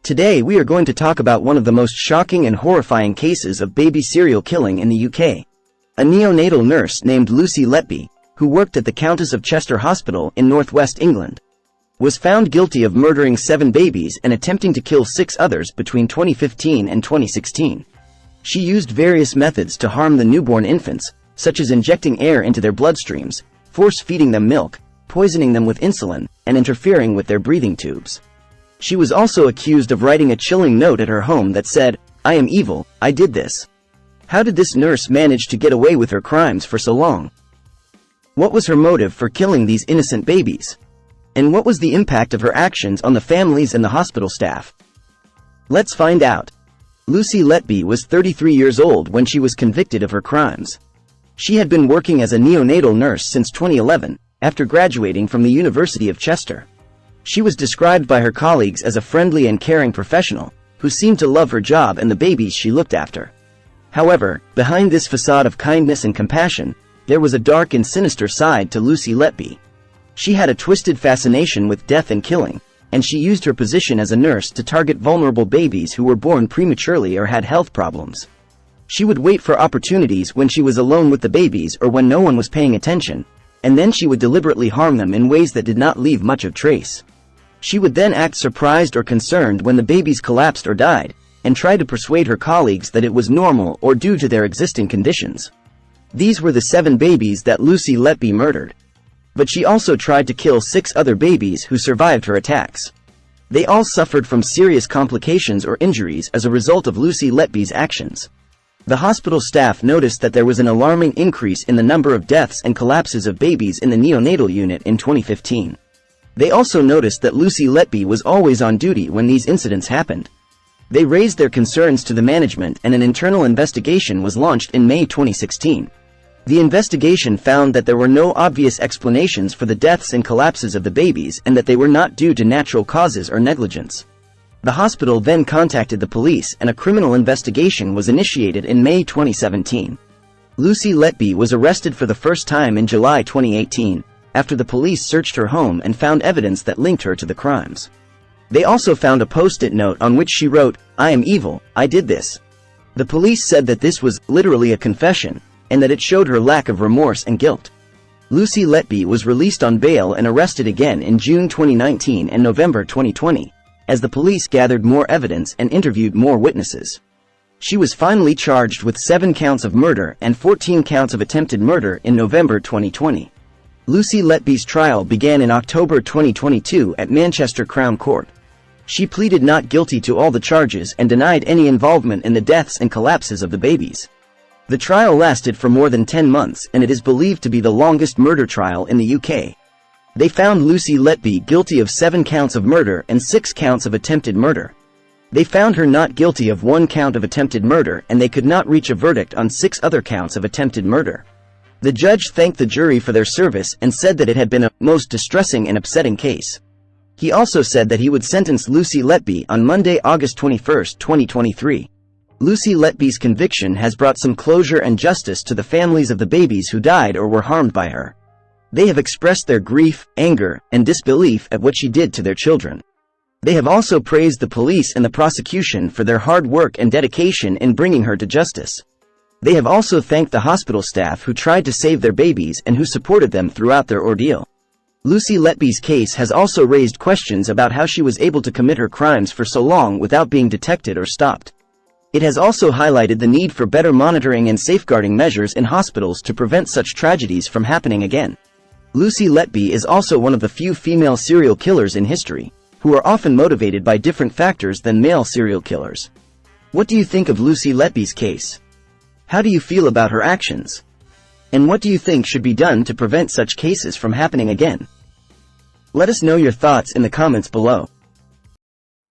Today we are going to talk about one of the most shocking and horrifying cases of baby serial killing in the UK. A neonatal nurse named Lucy Letby, who worked at the Countess of Chester Hospital in northwest England, was found guilty of murdering 7 babies and attempting to kill 6 others between 2015 and 2016. She used various methods to harm the newborn infants, such as injecting air into their bloodstreams, force-feeding them milk, poisoning them with insulin, and interfering with their breathing tubes. She was also accused of writing a chilling note at her home that said, "I am evil, I did this." How did this nurse manage to get away with her crimes for so long? What was her motive for killing these innocent babies? And what was the impact of her actions on the families and the hospital staff? Let's find out. Lucy Letby was 33 years old when she was convicted of her crimes. She had been working as a neonatal nurse since 2011, after graduating from the University of Chester. She was described by her colleagues as a friendly and caring professional, who seemed to love her job and the babies she looked after. However, behind this facade of kindness and compassion, there was a dark and sinister side to Lucy Letby. She had a twisted fascination with death and killing, and she used her position as a nurse to target vulnerable babies who were born prematurely or had health problems. She would wait for opportunities when she was alone with the babies or when no one was paying attention, and then she would deliberately harm them in ways that did not leave much of trace. She would then act surprised or concerned when the babies collapsed or died, and try to persuade her colleagues that it was normal or due to their existing conditions. These were the 7 babies that Lucy Letby murdered. But she also tried to kill 6 other babies who survived her attacks. They all suffered from serious complications or injuries as a result of Lucy Letby's actions. The hospital staff noticed that there was an alarming increase in the number of deaths and collapses of babies in the neonatal unit in 2015. They also noticed that Lucy Letby was always on duty when these incidents happened. They raised their concerns to the management and an internal investigation was launched in May 2016. The investigation found that there were no obvious explanations for the deaths and collapses of the babies and that they were not due to natural causes or negligence. The hospital then contacted the police and a criminal investigation was initiated in May 2017. Lucy Letby was arrested for the first time in July 2018, after the police searched her home and found evidence that linked her to the crimes. They also found a post-it note on which she wrote, "I am evil, I did this." The police said that this was literally a confession, and that it showed her lack of remorse and guilt. Lucy Letby was released on bail and arrested again in June 2019 and November 2020, as the police gathered more evidence and interviewed more witnesses. She was finally charged with 7 counts of murder and 14 counts of attempted murder in November 2020. Lucy Letby's trial began in October 2022 at Manchester Crown Court. She pleaded not guilty to all the charges and denied any involvement in the deaths and collapses of the babies. The trial lasted for more than 10 months and it is believed to be the longest murder trial in the UK. They found Lucy Letby guilty of 7 counts of murder and 6 counts of attempted murder. They found her not guilty of 1 count of attempted murder and they could not reach a verdict on 6 other counts of attempted murder. The judge thanked the jury for their service and said that it had been a most distressing and upsetting case. He also said that he would sentence Lucy Letby on Monday, August 21, 2023. Lucy Letby's conviction has brought some closure and justice to the families of the babies who died or were harmed by her. They have expressed their grief, anger, and disbelief at what she did to their children. They have also praised the police and the prosecution for their hard work and dedication in bringing her to justice. They have also thanked the hospital staff who tried to save their babies and who supported them throughout their ordeal. Lucy Letby's case has also raised questions about how she was able to commit her crimes for so long without being detected or stopped. It has also highlighted the need for better monitoring and safeguarding measures in hospitals to prevent such tragedies from happening again. Lucy Letby is also one of the few female serial killers in history, who are often motivated by different factors than male serial killers. What do you think of Lucy Letby's case? How do you feel about her actions? And what do you think should be done to prevent such cases from happening again? Let us know your thoughts in the comments below.